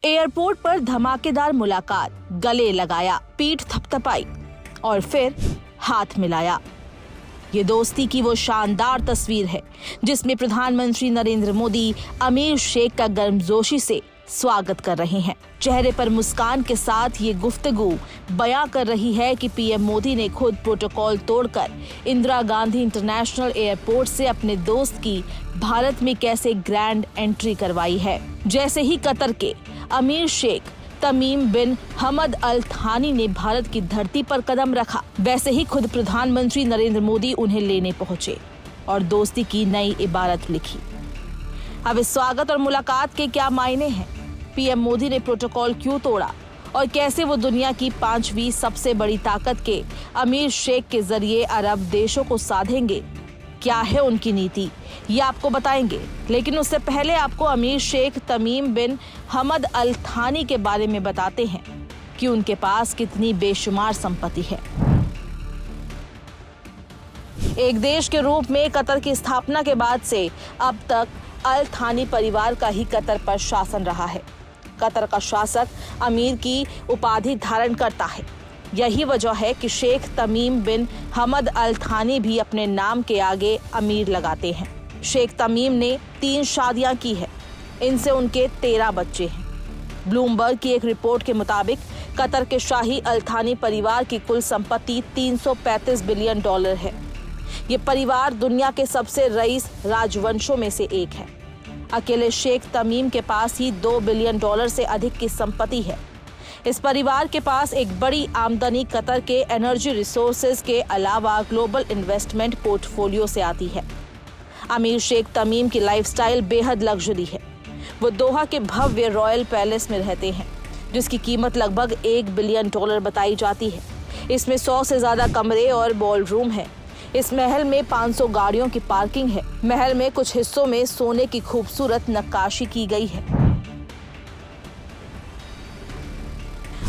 Airport पर धमाकेदार मुलाकात, गले लगाया, पीठ थपथपाई और फिर हाथ मिलाया। ये दोस्ती की वो शानदार तस्वीर है जिसमें प्रधानमंत्री नरेंद्र मोदी अमीर शेख का गर्मजोशी से स्वागत कर रहे हैं। चेहरे पर मुस्कान के साथ ये गुफ्तगू बयां कर रही है कि पीएम मोदी ने खुद प्रोटोकॉल तोड़कर इंदिरा गांधी इंटरनेशनल एयरपोर्ट से अपने दोस्त की भारत में कैसे ग्रैंड एंट्री करवाई है। जैसे ही कतर के अमीर शेख तमीम बिन हमद अल थानी ने भारत की धरती पर कदम रखा, वैसे ही खुद प्रधानमंत्री नरेंद्र मोदी उन्हें लेने पहुंचे और दोस्ती की नई इबारत लिखी। अब इस स्वागत और मुलाकात के क्या मायने हैं? पीएम मोदी ने प्रोटोकॉल क्यों तोड़ा और कैसे वो दुनिया की 5वीं सबसे बड़ी ताकत के अमीर शेख के जरिए अरब देशों को साधेंगे? क्या है उनकी नीति, ये आपको बताएंगे। लेकिन उससे पहले आपको अमीर शेख तमीम बिन हमद अल थानी के बारे में बताते हैं कि उनके पास कितनी बेशुमार संपत्ति है। एक देश के रूप में कतर की स्थापना के बाद से अब तक अल थानी परिवार का ही कतर पर शासन रहा है। कतर का शासक अमीर की उपाधि धारण करता है। यही वजह है कि शेख तमीम बिन हमद अल थानी भी अपने नाम के आगे अमीर लगाते हैं। शेख तमीम ने 3 शादियां की है। इनसे उनके 13 बच्चे हैं। ब्लूमबर्ग की एक रिपोर्ट के मुताबिक कतर के शाही अल थानी परिवार की कुल संपत्ति $335 बिलियन है। ये परिवार दुनिया के सबसे रईस राजवंशों में से एक है। अकेले शेख तमीम के पास ही $2 बिलियन से अधिक की संपत्ति है। इस परिवार के पास एक बड़ी आमदनी कतर के एनर्जी रिसोर्सेज के अलावा ग्लोबल इन्वेस्टमेंट पोर्टफोलियो से आती है। अमीर शेख तमीम की लाइफस्टाइल बेहद लग्जरी है। वो दोहा के भव्य रॉयल पैलेस में रहते हैं जिसकी कीमत लगभग $1 बिलियन बताई जाती है। इसमें 100 से ज्यादा कमरे और बॉल रूम है। इस महल में 500 गाड़ियों की पार्किंग है। महल में कुछ हिस्सों में सोने की खूबसूरत नक्काशी की गई है।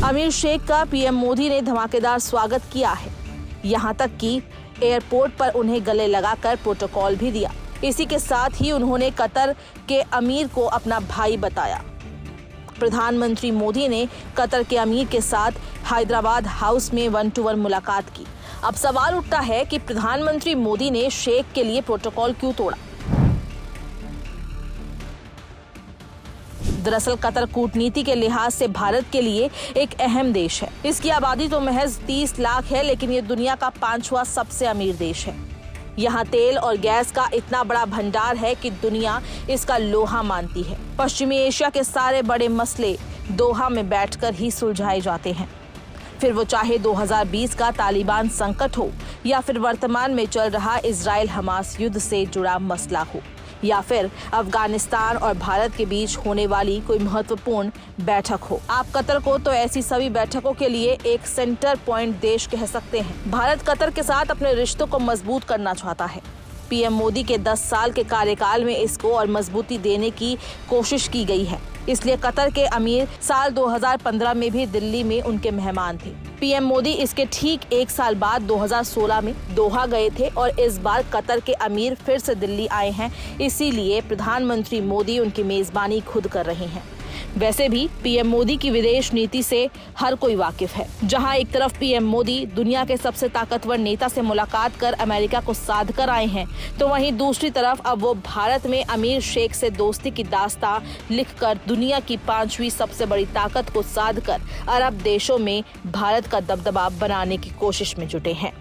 अमीर शेख का पीएम मोदी ने धमाकेदार स्वागत किया है। यहाँ तक कि एयरपोर्ट पर उन्हें गले लगाकर प्रोटोकॉल भी दिया। इसी के साथ ही उन्होंने कतर के अमीर को अपना भाई बताया। प्रधानमंत्री मोदी ने कतर के अमीर के साथ हैदराबाद हाउस में 1-to-1 मुलाकात की। अब सवाल उठता है कि प्रधानमंत्री मोदी ने शेख के लिए प्रोटोकॉल क्यों तोड़ा? दरअसल कतर कूटनीति के लिहाज से भारत के लिए एक अहम देश है। इसकी आबादी तो महज 30 लाख है, लेकिन ये दुनिया का 5वां सबसे अमीर देश है। यहाँ तेल और गैस का इतना बड़ा भंडार है कि दुनिया इसका लोहा मानती है। पश्चिमी एशिया के सारे बड़े मसले दोहा में बैठकर ही सुलझाए जाते हैं। फिर वो चाहे 2020 का तालिबान संकट हो या फिर वर्तमान में चल रहा इजराइल हमास युद्ध से जुड़ा मसला हो या फिर अफगानिस्तान और भारत के बीच होने वाली कोई महत्वपूर्ण बैठक हो। आप कतर को तो ऐसी सभी बैठकों के लिए एक सेंटर पॉइंट देश कह सकते हैं। भारत कतर के साथ अपने रिश्तों को मजबूत करना चाहता है। पीएम मोदी के 10 साल के कार्यकाल में इसको और मजबूती देने की कोशिश की गई है। इसलिए कतर के अमीर साल 2015 में भी दिल्ली में उनके मेहमान थे। पीएम मोदी इसके ठीक 1 साल बाद 2016 में दोहा गए थे और इस बार कतर के अमीर फिर से दिल्ली आए हैं। इसीलिए प्रधानमंत्री मोदी उनकी मेजबानी खुद कर रहे हैं। वैसे भी पीएम मोदी की विदेश नीति से हर कोई वाकिफ है। जहां एक तरफ पीएम मोदी दुनिया के सबसे ताकतवर नेता से मुलाकात कर अमेरिका को साध कर आए हैं, तो वहीं दूसरी तरफ अब वो भारत में अमीर शेख से दोस्ती की दास्तां लिखकर दुनिया की 5वीं सबसे बड़ी ताकत को साध कर अरब देशों में भारत का दबदबा बनाने की कोशिश में जुटे हैं।